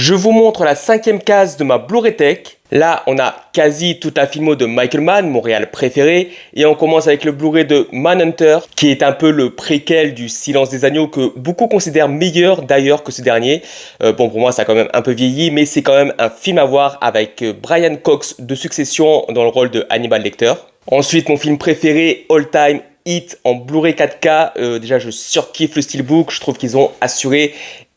Je vous montre la 5e case de ma Blu-ray Tech. Là, on a quasi toute la filmo de Michael Mann, mon réal préféré. Et on commence avec le Blu-ray de Manhunter, qui est un peu le préquel du Silence des Agneaux, que beaucoup considèrent meilleur d'ailleurs que ce dernier. Bon, pour moi, ça a quand même un peu vieilli, mais c'est quand même un film à voir avec Brian Cox de Succession dans le rôle de Hannibal Lecter. Ensuite, mon film préféré, All Time, Hit en Blu-ray 4K. Déjà, je surkiffe le steelbook, je trouve qu'ils ont assuré.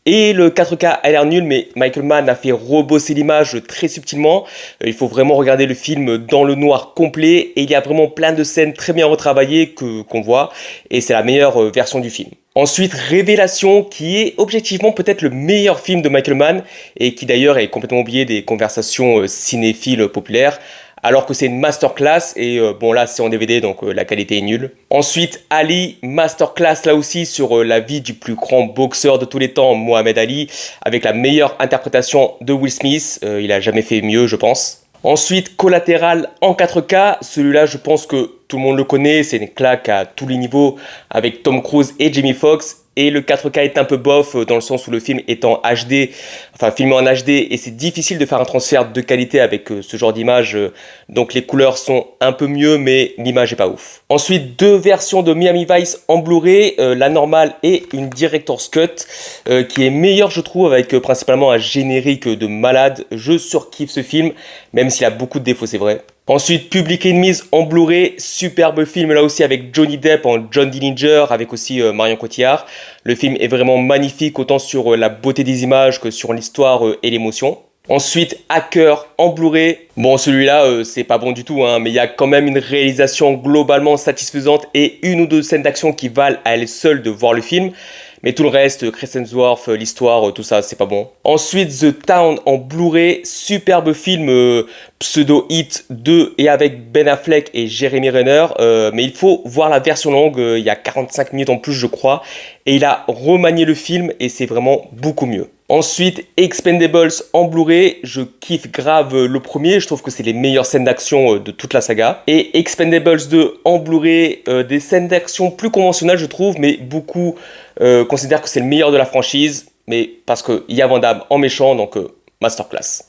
Et le 4K a l'air nul, mais Michael Mann a fait rebosser l'image très subtilement. Il faut vraiment regarder le film dans le noir complet. Et il y a vraiment plein de scènes très bien retravaillées qu'on voit. Et c'est la meilleure version du film. Ensuite, Révélation, qui est objectivement peut-être le meilleur film de Michael Mann. Et qui d'ailleurs est complètement oublié des conversations cinéphiles populaires. Alors que c'est une masterclass et bon là c'est en DVD donc la qualité est nulle. Ensuite Ali, masterclass là aussi sur la vie du plus grand boxeur de tous les temps, Mohamed Ali, avec la meilleure interprétation de Will Smith, il a jamais fait mieux je pense. Ensuite Collatéral en 4K, celui-là je pense que tout le monde le connaît, c'est une claque à tous les niveaux avec Tom Cruise et Jamie Foxx. Et le 4K est un peu bof dans le sens où le film est en HD, enfin filmé en HD et c'est difficile de faire un transfert de qualité avec ce genre d'image. Donc les couleurs sont un peu mieux mais l'image est pas ouf. Ensuite, deux versions de Miami Vice en Blu-ray, la normale et une Director's Cut qui est meilleure je trouve avec principalement un générique de malade. Je surkiffe ce film même s'il a beaucoup de défauts c'est vrai. Ensuite, Public Enemies en Blu-ray, superbe film là aussi avec Johnny Depp en John Dillinger, avec aussi Marion Cotillard. Le film est vraiment magnifique, autant sur la beauté des images que sur l'histoire et l'émotion. Ensuite, Hacker en Blu-ray. Bon, celui-là, c'est pas bon du tout, hein, mais il y a quand même une réalisation globalement satisfaisante et une ou deux scènes d'action qui valent à elles seules de voir le film. Mais tout le reste, Chris Hemsworth, l'histoire, tout ça, c'est pas bon. Ensuite, The Town en Blu-ray, superbe film pseudo-hit 2 et avec Ben Affleck et Jeremy Renner. Mais il faut voir la version longue, il y a 45 minutes en plus, je crois. Et il a remanié le film et c'est vraiment beaucoup mieux. Ensuite, Expendables en Blu-ray, je kiffe grave le premier, je trouve que c'est les meilleures scènes d'action de toute la saga. Et Expendables 2 en Blu-ray, des scènes d'action plus conventionnelles je trouve, mais beaucoup considèrent que c'est le meilleur de la franchise, mais parce qu'il y a Van Damme en méchant, donc masterclass.